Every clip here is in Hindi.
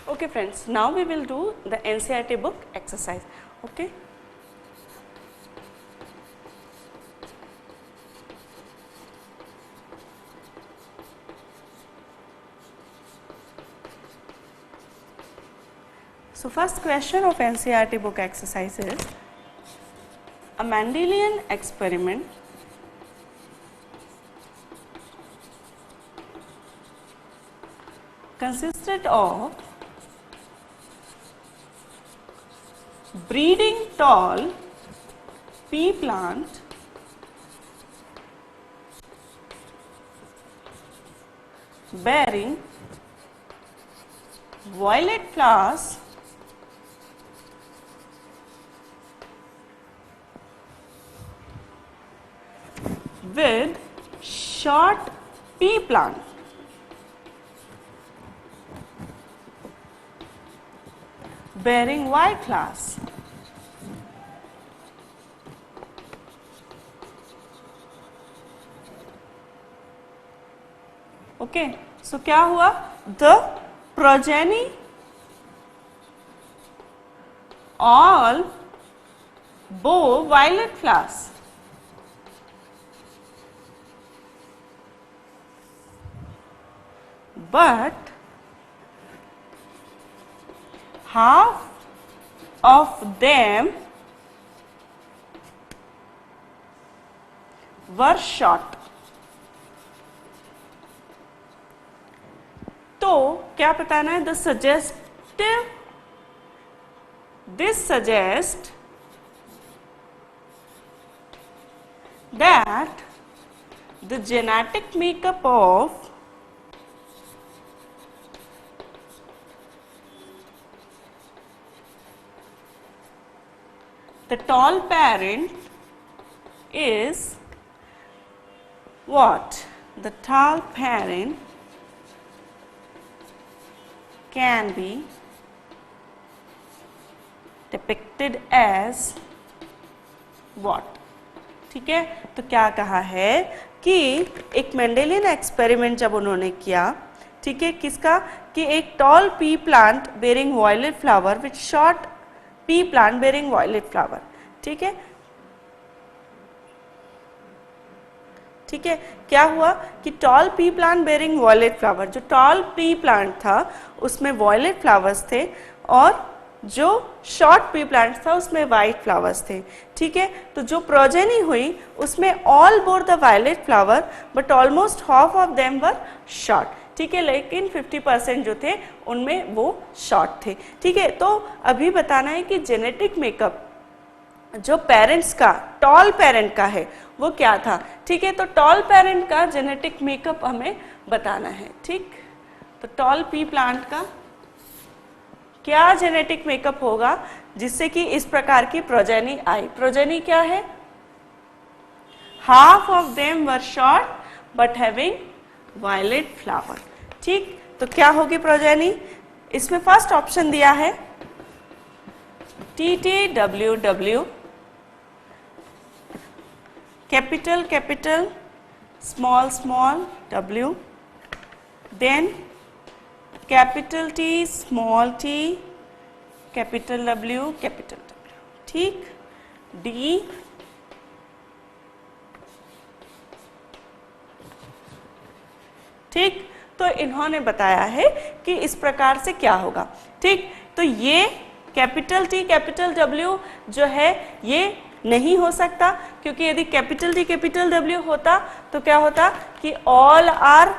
Okay friends, now we will do the NCERT book exercise. Okay. So first question of NCERT book exercise is, a Mendelian experiment consisted of breeding tall pea plant bearing violet flowers with short pea plant bearing white flowers. Okay, so क्या हुआ? The progeny all bore violet flowers. But half of them were short. तो क्या बताना है? This suggests that the genetic makeup of the tall parent is what? The tall parent can be depicted as what? ठीक है, तो क्या कहा है कि एक मेंडेलियन एक्सपेरिमेंट जब उन्होंने किया, ठीक है, किसका? कि एक tall pea plant bearing violet flower with short pea plant bearing violet flower. ठीक है, ठीक है, क्या हुआ कि tall pea plant bearing violet flower, जो टॉल पी प्लांट था उसमें वॉयलेट फ्लावर्स थे और जो शॉर्ट पी प्लांट था उसमें वाइट फ्लावर्स थे. ठीक है, तो जो प्रोजेनी हुई उसमें all bore the violet flower but almost half of them were short. ठीक है, लेकिन 50% जो थे उनमें वो शॉर्ट थे. ठीक है, तो अभी बताना है कि जेनेटिक मेकअप जो पेरेंट्स का, टॉल पेरेंट का है वो क्या था. ठीक है, तो टॉल पेरेंट का जेनेटिक मेकअप हमें बताना है. ठीक, तो टॉल पी प्लांट का क्या जेनेटिक मेकअप होगा जिससे कि इस प्रकार की प्रोजेनी आई. प्रोजेनी क्या है? Half of them were short but having violet flower. ठीक, तो क्या होगी प्रोजेनी? इसमें फर्स्ट ऑप्शन दिया है TTWW, capital capital, small small w, then capital T small t, capital W capital W. ठीक, D, ठीक, तो इन्होंने बताया है कि इस प्रकार से क्या होगा. ठीक, तो ये कैपिटल T कैपिटल W जो है ये नहीं हो सकता, क्योंकि यदि कैपिटल T कैपिटल W होता तो क्या होता कि ऑल आर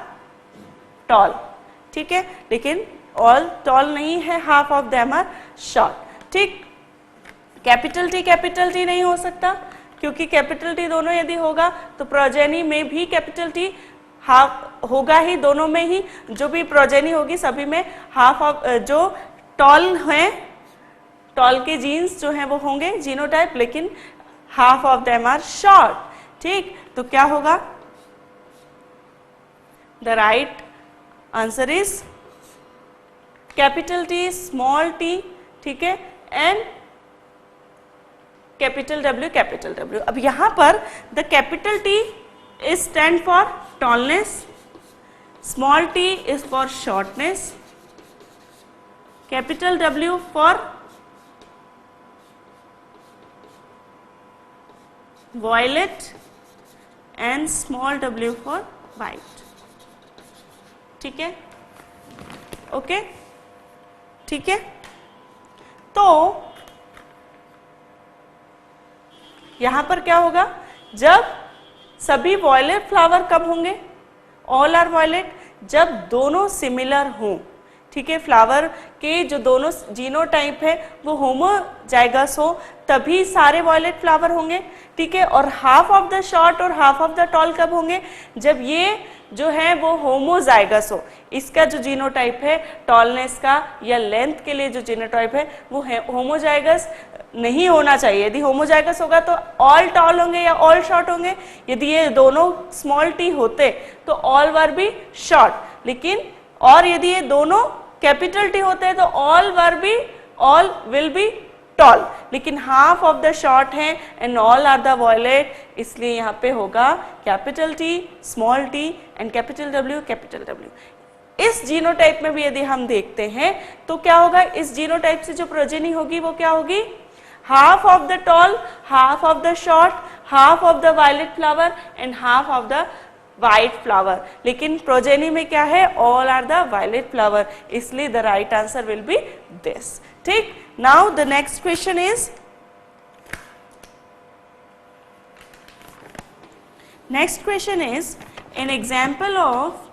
टॉल. ठीक है, लेकिन ऑल टॉल नहीं है, half of them are short. ठीक, कैपिटल T नहीं हो सकता, क्योंकि कैपिटल T दोनों यदि होगा तो प्रोजेनी में भी कैपिटल T हाफ होगा ही, दोनों में ही जो भी प्रोजेनी होगी सभी में हाफ ऑफ, जो टॉल हैं, टॉल के जीन्स जो हैं वो होंगे जीनोटाइप, लेकिन half of them are short. ठीक, तो क्या होगा? The right answer is capital T small t. ठीक है, एंड कैपिटल W. अब यहां पर the capital T is stand for tallness, small t is for shortness, capital W for violet and small w for white. ठीक है, ओके, ठीक है। तो यहां पर क्या होगा, जब सभी वॉयलेट फ्लावर कब होंगे, ऑल आर वॉयलेट, जब दोनों सिमिलर हों। ठीक है, फ्लावर के जो दोनों जीनोटाइप है वो होमोजाइगस हो, तभी सारे वॉयलेट फ्लावर होंगे। ठीक है, और हाफ ऑफ द शॉर्ट और हाफ ऑफ द टॉल कब होंगे, जब ये जो है वो होमोजाइगस हो। इसका जो जीनोटाइप है टॉलनेस का या लेंथ के लिए जो जीनोटाइप है वो होमोजाइगस नहीं होना चाहिए। यदि होमोजाइगस होगा तो ऑल टॉल होंगे या ऑल शॉर्ट होंगे। यदि ये दोनों स्मॉल टी होते तो ऑल वर बी शॉर्ट, लेकिन और यदि ये दोनों कैपिटल टी होते हैं तो ऑल विल बी टॉल, लेकिन हाफ ऑफ द शॉर्ट है and all are the violet, इसलिए यहाँ पे होगा capital T, small T and capital W, capital W. इस जीनोटाइप में भी यदि हम देखते हैं तो क्या होगा, इस जीनोटाइप से जो प्रोजेनी होगी वो क्या होगी, half of the tall, half of the short, half of the violet flower and half of the white flower. लेकिन प्रोजेनी में क्या है, all are the violet flower, इसलिए the right answer will be this. ठीक, now the next question is, next question is an example of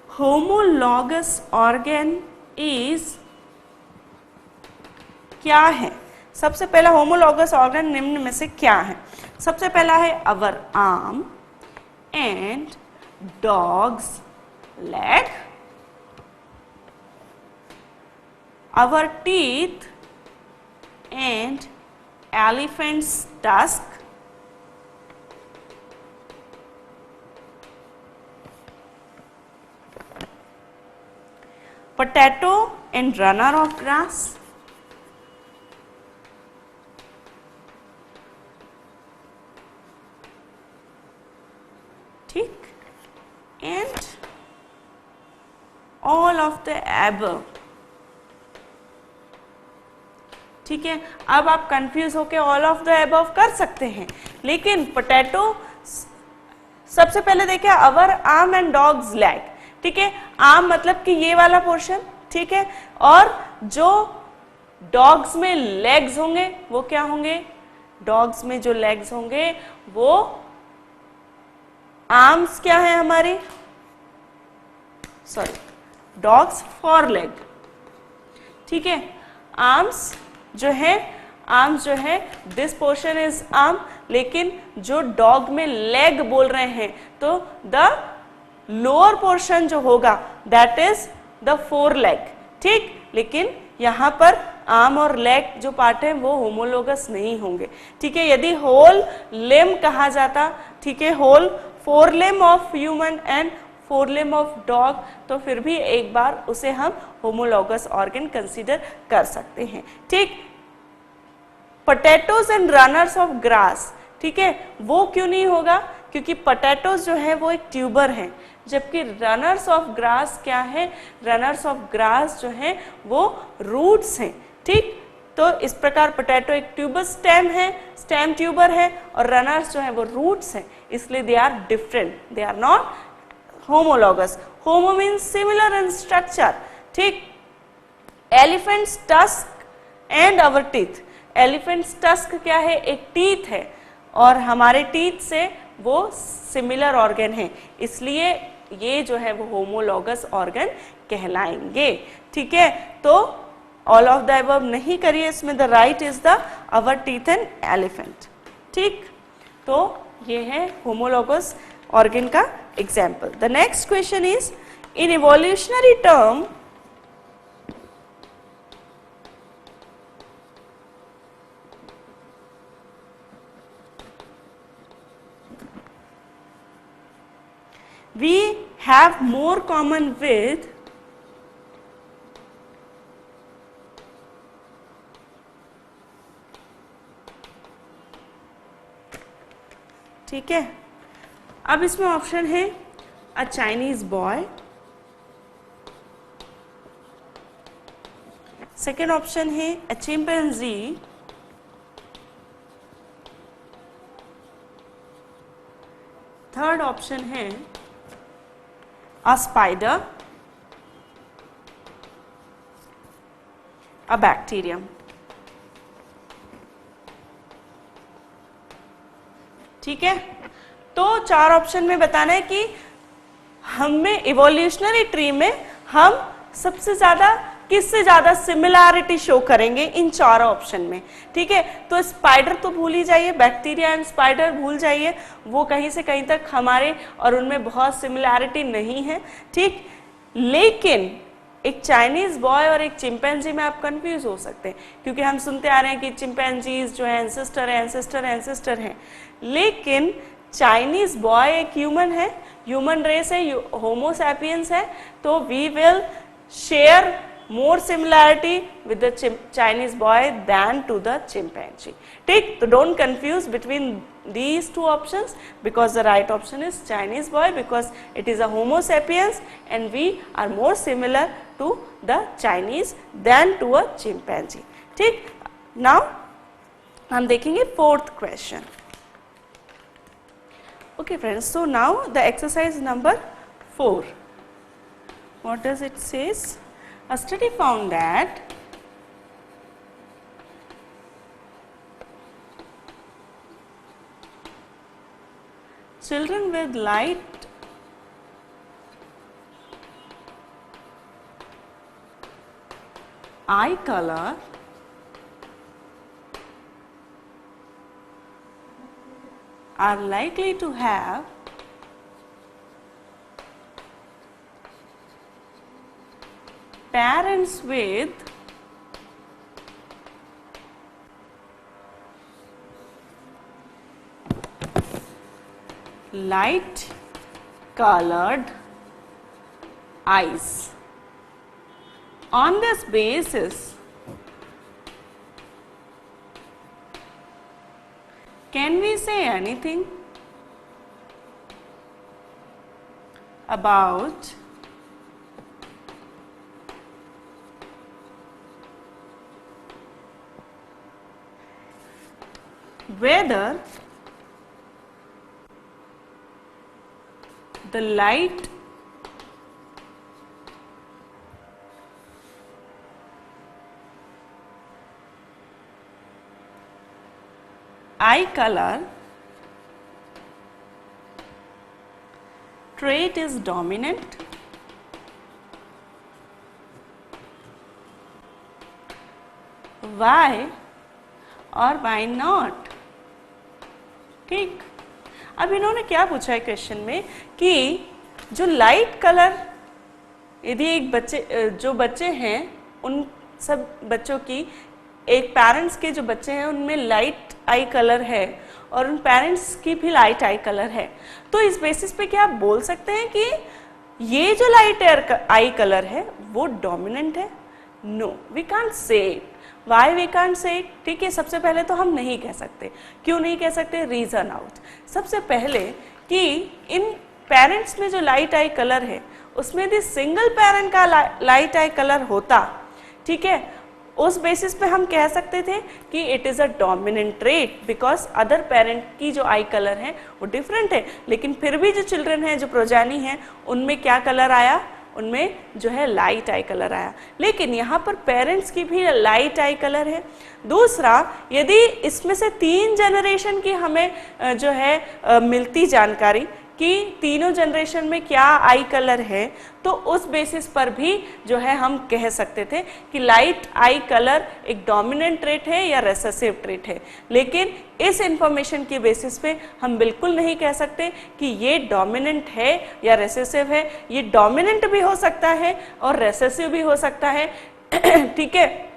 homologous organ is, क्या है। सबसे पहला होमोलॉगस ऑर्गन निम्न में से क्या है। सबसे पहला है our arm and dog's leg, our teeth and elephant's tusk, potato and runner of grass, ठीक, and all of the above। ठीक है, अब आप कंफ्यूज होके ऑल ऑफ द अबव कर सकते हैं, लेकिन पोटैटो सबसे पहले देखिए अवर आर्म एंड डॉग्स लेग। ठीक है, आर्म मतलब कि ये वाला पोर्शन, ठीक है, और जो डॉग्स में लेग्स होंगे वो क्या होंगे, डॉग्स में जो लेग्स होंगे वो आर्म्स क्या है हमारी, सॉरी, डॉग्स फॉर लेग। ठीक है, आर्म्स जो है दिस पोर्शन इज आर्म, लेकिन जो डॉग में लेग बोल रहे हैं तो द लोअर पोर्शन जो होगा that is the four leg. ठीक, लेकिन यहां पर आर्म और लेग जो पार्ट है वो होमोलोगस नहीं होंगे। ठीक है, यदि होल लिम्ब कहा जाता, ठीक है, whole four limb of human and four limb of dog, तो फिर भी एक बार उसे हम होमोलोगस ऑर्गन कंसीडर कर सकते हैं। ठीक, potatoes and runners of grass, ठीक है, वो क्यों नहीं होगा, क्योंकि पोटैटोज जो है वो एक ट्यूबर है, जबकि रनर्स ऑफ ग्रास क्या है, रनर्स ऑफ ग्रास जो है वो रूट्स हैं। ठीक, तो इस प्रकार पोटैटो एक ट्यूबर स्टेम है, स्टेम ट्यूबर है, और रनर्स जो है वो रूट्स हैं, इसलिए they are different, they are not homologous. Homo means similar in structure. ठीक, elephant's tusk and our teeth, elephant's tusk क्या है, एक टीथ है, और हमारे टीथ से वो सिमिलर ऑर्गन है, इसलिए ये जो है वो होमोलॉगस ऑर्गन कहलाएंगे। ठीक है, तो ऑल ऑफ द अबव नहीं करिए, इसमें the right is the our teeth and elephant. ठीक, तो ये है होमोलॉगस ऑर्गन का example. The next question is, in evolutionary term we have more common with ठीक है, अब इसमें ऑप्शन है a Chinese boy. Second option है a chimpanzee. थर्ड ऑप्शन है a spider, a bacterium. ठीक है, तो चार ऑप्शन में बताना है कि हमें इवोल्यूशनरी ट्री में हम सबसे ज्यादा किससे ज्यादा सिमिलैरिटी शो करेंगे इन चारों ऑप्शन में। ठीक है, तो स्पाइडर तो भूल ही जाइए, बैक्टीरिया एंड स्पाइडर भूल जाइए, वो कहीं से कहीं तक हमारे और उनमें बहुत सिमिलैरिटी नहीं है। ठीक, लेकिन एक चाइनीज बॉय और एक चिंपैंजी में आप कंफ्यूज हो सकते हैं, क्योंकि हम सुनते आ रहे हैं कि चिंपैंजीज जो है एंसेस्टर हैं, लेकिन चाइनीज बॉय एक ह्यूमन रेस है, होमो सैपियंस है, तो we will share more similarity with the Chinese boy than to the chimpanzee. ठीक, तो don't confuse between these two options, because the right option is Chinese boy, because it is a homo sapiens and we are more similar to the Chinese than to a chimpanzee. ठीक, now हम देखेंगे fourth question. Okay friends, so now the exercise number 4. What does it says? A study found that children with light eye color are likely to have parents with light colored eyes. On this basis, can we say anything about whether the light eye color trait is dominant? Why or why not? ठीक, अब इन्होंने क्या पूछा है क्वेश्चन में कि जो लाइट कलर, यदि एक जो बच्चे हैं उन सब बच्चों की, एक पेरेंट्स के जो बच्चे हैं उनमें लाइट आई कलर है और उन पेरेंट्स की भी लाइट आई कलर है, तो इस बेसिस पे क्या आप बोल सकते हैं कि ये जो लाइट आई कलर है वो डोमिनेंट है? No, we can't say it. Why we can't say it? ठीक है, सबसे पहले तो हम नहीं कह सकते. क्यों नहीं कह सकते? Reason out. सबसे पहले कि इन पेरेंट्स में जो लाइट आई कलर है उसमें यदि सिंगल पेरेंट का लाइट आई कलर होता, ठीक है, उस बेसिस पे हम कह सकते थे कि it is a dominant trait, because other parent की जो आई कलर है वो डिफरेंट है, लेकिन फिर भी जो चिल्ड्रन है, जो प्रोजानी है, उनमें क्या कलर आया? उनमें जो है लाइट आई कलर आया. लेकिन यहाँ पर पेरेंट्स की भी लाइट आई कलर है. दूसरा, यदि इसमें से 3 जनरेशन की हमें जो है मिलती जानकारी कि तीनों जनरेशन में क्या आई कलर है, तो उस बेसिस पर भी जो है हम कह सकते थे कि लाइट आई कलर एक डोमिनेंट ट्रेट है या रेसेसिव ट्रेट है. लेकिन इस इंफॉर्मेशन के बेसिस पे हम बिल्कुल नहीं कह सकते कि ये डोमिनेंट है या रेसेसिव है. ये डोमिनेंट भी हो सकता है और रेसेसिव भी हो सकता है. ठीक है,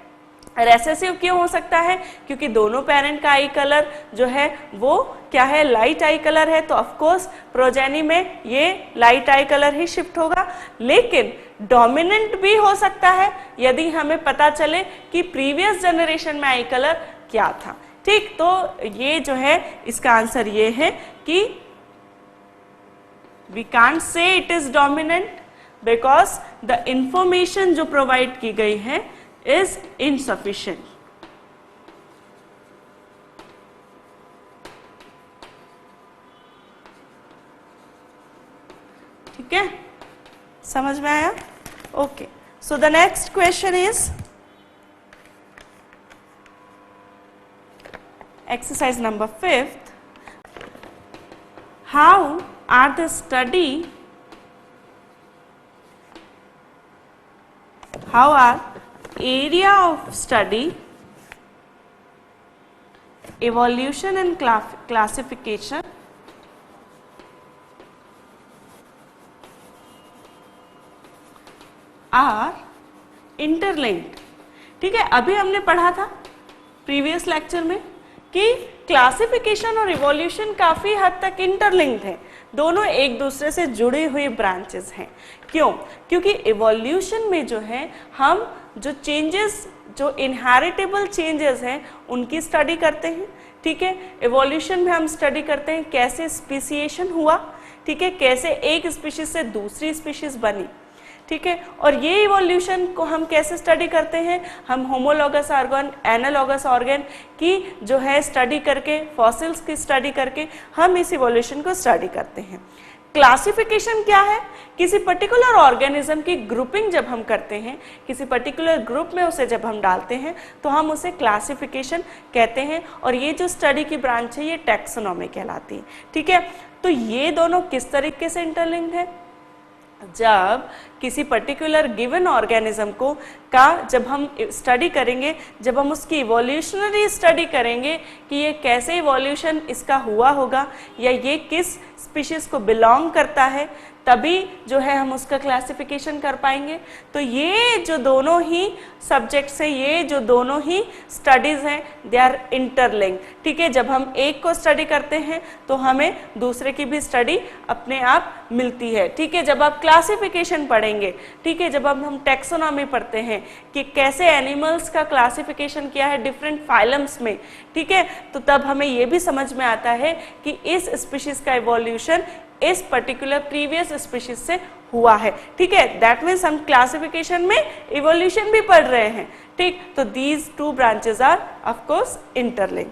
रेसेसिव क्यों हो सकता है? क्योंकि दोनों पेरेंट का आई कलर जो है वो क्या है? लाइट आई कलर है, तो ऑफ कोर्स प्रोजेनी में ये लाइट आई कलर ही शिफ्ट होगा. लेकिन डोमिनेंट भी हो सकता है यदि हमें पता चले कि प्रीवियस जनरेशन में आई कलर क्या था. ठीक, तो ये जो है इसका आंसर ये है कि we can't say it is dominant because the information जो प्रोवाइड की गई है इज इनसफिशिएंट। ठीक है, समझ में आया? Okay, so the next question is exercise number 5th. How are the area of study, evolution and classification are interlinked? ठीक है, अभी हमने पढ़ा था प्रीवियस लेक्चर में कि क्लासिफिकेशन और इवोल्यूशन काफी हद तक इंटरलिंक्ड है, दोनों एक दूसरे से जुड़े हुए ब्रांचेस हैं। क्यों? क्योंकि इवोल्यूशन में जो है हम जो चेंजेस, जो इनहेरिटेबल चेंजेस हैं उनकी स्टडी करते हैं। ठीक है, इवोल्यूशन में हम स्टडी करते हैं कैसे स्पीसिएशन हुआ, ठीक है, कैसे एक स्पीशीज से दूसरी स्पीशीज बनी। ठीक है, और ये इवोल्यूशन को हम कैसे स्टडी करते हैं? हम होमोलॉगस ऑर्गन, एनालॉगस ऑर्गन की जो है स्टडी करके, फॉसिल्स की स्टडी करके हम इस इवोल्यूशन को स्टडी करते हैं। क्लासिफिकेशन क्या है? किसी पर्टिकुलर ऑर्गेनिज्म की ग्रुपिंग जब हम करते हैं, किसी पर्टिकुलर ग्रुप में उसे जब हम डालते हैं तो हम उसे क्लासिफिकेशन कहते हैं, और ये जो स्टडी की ब्रांच है ये टैक्सोनॉमी कहलाती है। ठीक है, तो ये दोनों किस तरीके से इंटरलिंक्ड है? जब किसी पर्टिकुलर गिवन ऑर्गेनिज्म को का जब हम स्टडी करेंगे, जब हम उसकी इवोल्यूशनरी स्टडी करेंगे कि ये कैसे इवोल्यूशन इसका हुआ होगा या ये किस स्पीशीज को बिलोंग करता है, तभी जो है हम उसका क्लासिफिकेशन कर पाएंगे। तो ये जो दोनों ही सब्जेक्ट्स हैं, ये जो दोनों ही स्टडीज हैं, दे आर इंटरलिंक्ड। ठीक है, जब हम एक को स्टडी करते हैं तो हमें दूसरे की भी स्टडी अपने आप मिलती है। ठीक है, जब आप क्लासिफिकेशन पढ़ेंगे, ठीक है, जब हम टैक्सोनॉमी पढ़ते हैं कि कैसे एनिमल्स का क्लासिफिकेशन किया है डिफरेंट फाइलम्स में, ठीक है, तो तब हमें ये भी समझ में आता है कि इस स्पीशीज का इवोल्यूशन इस पर्टिकुलर प्रीवियस स्पीशीज से हुआ है। ठीक है, दैट मीन्स हम क्लासिफिकेशन में इवोल्यूशन भी पढ़ रहे हैं। ठीक, तो these two branches are of course interlinked.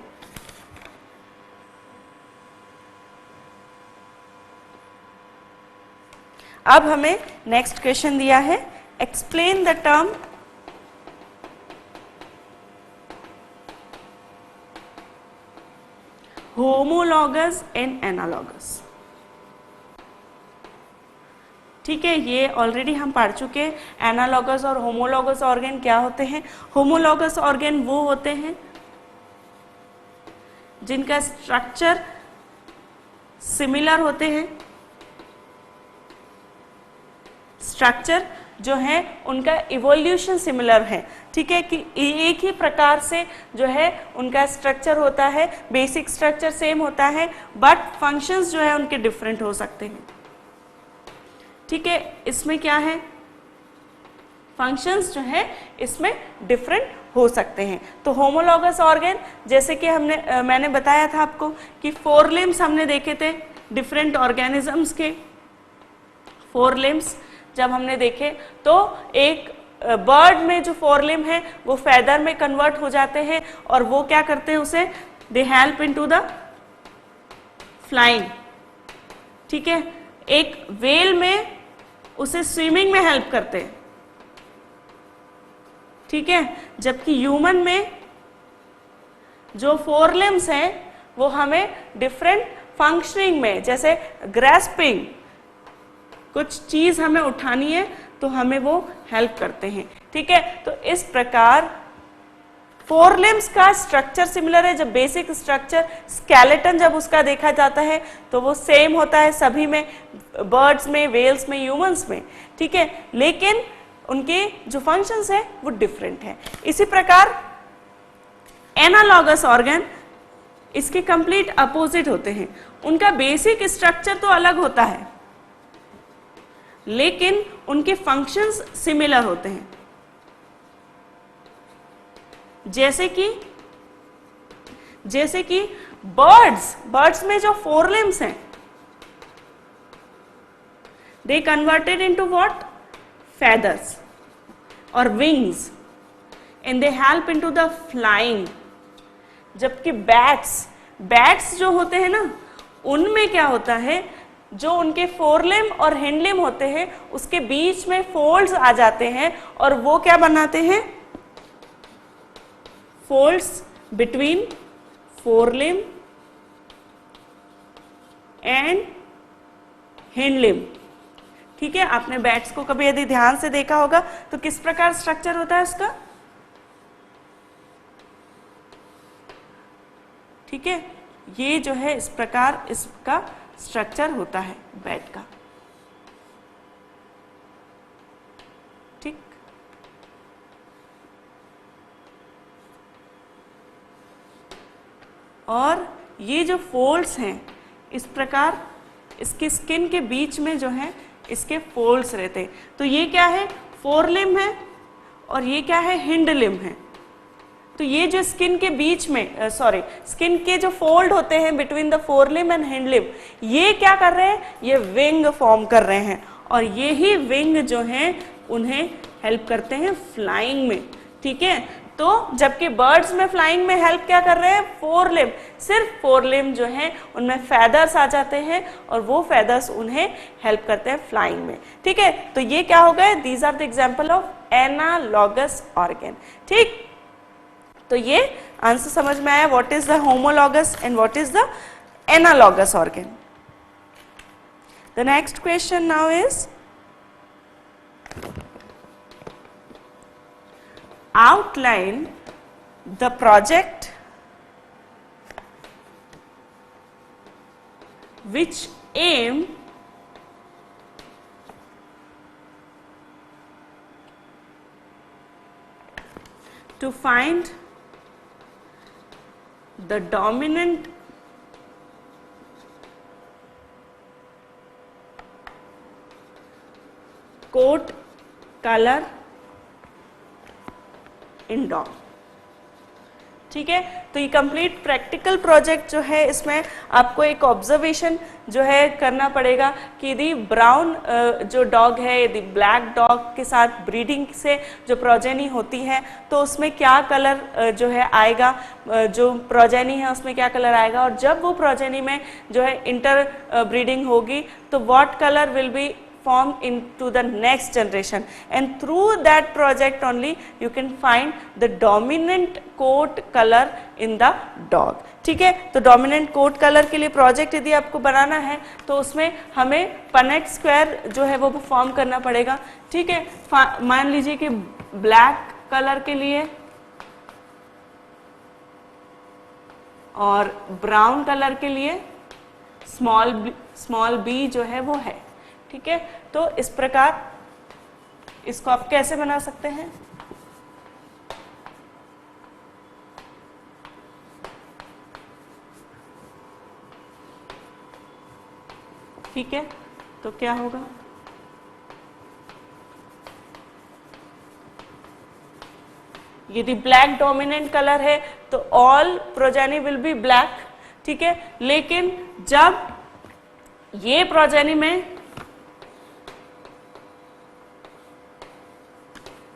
अब हमें नेक्स्ट क्वेश्चन दिया है, explain the term homologous and analogous. ठीक है, ये ऑलरेडी हम पढ़ चुके हैं। एनालॉगस और होमोलॉगस ऑर्गन क्या होते हैं? होमोलॉगस ऑर्गन वो होते हैं जिनका स्ट्रक्चर सिमिलर होते हैं, स्ट्रक्चर जो है उनका इवोल्यूशन सिमिलर है। ठीक है, कि एक ही प्रकार से जो है उनका स्ट्रक्चर होता है, बेसिक स्ट्रक्चर सेम होता है, बट फंक्शंस जो है उनके डिफरेंट हो सकते हैं। ठीक है, इसमें क्या है, फंक्शंस जो है इसमें डिफरेंट हो सकते हैं। तो होमोलॉगस ऑर्गन, जैसे कि मैंने बताया था आपको कि 4 लिम्स हमने देखे थे डिफरेंट ऑर्गेनिजम्स के। 4 लिम्स जब हमने देखे तो एक बर्ड में जो 4 लिम है वो फेदर में कन्वर्ट हो जाते हैं, और वो क्या करते हैं, उसे they help into the flying. ठीक है, एक व्हेल में उसे स्विमिंग में हेल्प करते हैं। ठीक है, जबकि ह्यूमन में जो 4 लिम्स हैं वो हमें डिफरेंट फंक्शनिंग में, जैसे ग्रैस्पिंग, कुछ चीज हमें उठानी है तो हमें वो हेल्प करते हैं। ठीक है, तो इस प्रकार 4 लिम्स का स्ट्रक्चर सिमिलर है। जब बेसिक स्ट्रक्चर स्केलेटन जब उसका देखा जाता है तो वो सेम होता है सभी में, बर्ड्स में, वेल्स में, ह्यूमंस में। ठीक है, लेकिन उनके जो फंक्शंस है वो डिफरेंट है। इसी प्रकार एनालॉगस ऑर्गन इसके कंप्लीट अपोजिट होते हैं। उनका बेसिक स्ट्रक्चर तो अलग होता है लेकिन उनके फंक्शंस सिमिलर होते हैं। जैसे कि बर्ड्स में जो 4 लिम्स हैं they converted into what? Feathers or wings, and they help into the flying. जबकि बैट्स जो होते हैं ना, उनमें क्या होता है, जो उनके फोरलिम और हिंडलिम होते हैं उसके बीच में फोल्ड्स आ जाते हैं और वो क्या बनाते हैं, फोल्ड्स बिटवीन फोरलिम एंड हिंडलिम। ठीक है, आपने बैट्स को कभी यदि ध्यान से देखा होगा तो किस प्रकार स्ट्रक्चर होता है उसका, ठीक है, ये जो है इस प्रकार इसका स्ट्रक्चर होता है बैट का। ठीक, और ये जो फोल्ड्स हैं इस प्रकार इसकी स्किन के बीच में जो है इसके फोल्ड्स रहते हैं। तो ये क्या है, फोरलिम है और ये क्या है, हिंडलिम है। तो ये जो स्किन के बीच में स्किन के जो फोल्ड होते हैं बिटवीन द फोरलिम एंड हिंडलिम, ये क्या कर रहे हैं, ये विंग फॉर्म कर रहे हैं और ये ही विंग जो हैं उन्हें हेल्प करते हैं फ्लाइंग में। ठीक है, तो जबकि बर्ड्स में फ्लाइंग में हेल्प क्या कर रहे हैं, फोरलिम, सिर्फ फोरलिम जो है उनमें फेदर्स आ जाते हैं और वो फेदर्स उन्हें हेल्प करते हैं फ्लाइंग में। ठीक है, तो ये क्या हो गए, these are the example of analogous organ. ठीक, तो ये आंसर समझ में आया, what is the homologous and what is the analogous organ. The next question now is outline the project which aim to find the dominant coat color in dog. ठीक है, तो ये कंप्लीट प्रैक्टिकल प्रोजेक्ट जो है इसमें आपको एक ऑब्जर्वेशन जो है करना पड़ेगा कि यदि ब्राउन जो डॉग है, यदि ब्लैक डॉग के साथ ब्रीडिंग से जो प्रोजेनी होती है तो उसमें क्या कलर जो है आएगा, जो प्रोजेनी है उसमें क्या कलर आएगा, और जब वो प्रोजेनी में जो है इंटर ब्रीडिंग होगी तो what colour will be form into the next generation, and through that project only you can find the dominant coat color in the dog. ठीक है, तो डोमिनेंट कोट कलर के लिए प्रोजेक्ट यदि आपको बनाना है तो उसमें हमें पनेट स्क्वायर जो है वो फॉर्म करना पड़ेगा। ठीक है, मान लीजिए कि ब्लैक कलर के लिए और ब्राउन कलर के लिए स्मॉल बी जो है वो है। ठीक है, तो इस प्रकार इसको आप कैसे बना सकते हैं, ठीक है, तो क्या होगा, यदि ब्लैक डोमिनेंट कलर है तो all progeny will be black. ठीक है, लेकिन जब ये प्रोजेनी में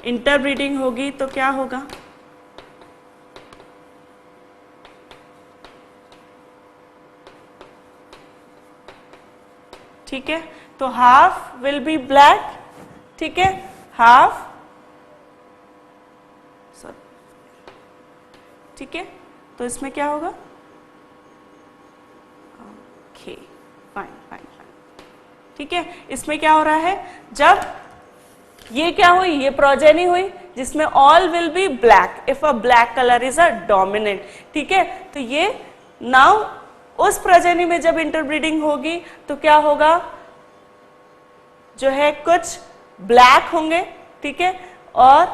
इंटरब्रीडिंग होगी तो क्या होगा, ठीक है, तो हाफ विल बी ब्लैक। ठीक है, हाफ, ठीक है, तो इसमें क्या होगा, ओके, फाइन फाइन फाइन। ठीक है, इसमें क्या हो रहा है, जब ये क्या हुई, ये प्रोजेनी हुई जिसमें all will B black if a black colour is a dominant. ठीक है, तो ये नाउ उस प्रोजेनी में जब इंटरब्रीडिंग होगी तो क्या होगा, जो है कुछ ब्लैक होंगे। ठीक है, और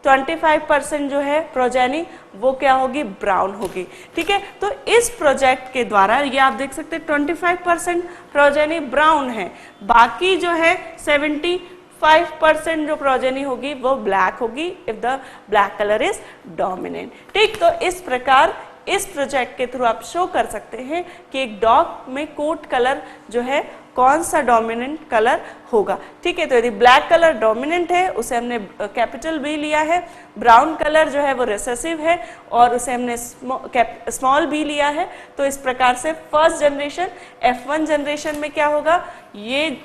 25% जो है प्रोजेनी वो क्या होगी, ब्राउन होगी। ठीक है, तो इस प्रोजेक्ट के द्वारा ये आप देख सकते हैं 25% प्रोजेनी ब्राउन है, बाकी जो है 75% जो प्रोजेनी होगी वो ब्लैक होगी if the black colour is dominant. ठीक, तो इस प्रकार इस प्रोजेक्ट के थ्रू आप शो कर सकते हैं कि एक डॉग में कोट कलर जो है कौन सा डोमिनेंट कलर होगा। ठीक है, तो यदि ब्लैक कलर डोमिनेंट है उसे हमने कैपिटल बी लिया है, ब्राउन कलर जो है वो रिसेसिव है और उसे हमने स्मॉल बी लिया है। तो इस प्रकार से फर्स्ट जनरेशन F1 जनरेशन में क्या होगा, ये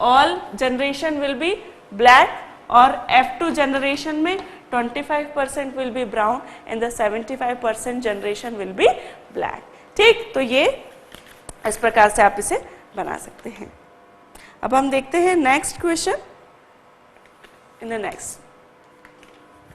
all generation will be black और F2 जनरेशन में 25% will be brown and the 75% generation will be black. ठीक, तो ये इस प्रकार से आप इसे बना सकते हैं। अब हम देखते हैं next question in the next.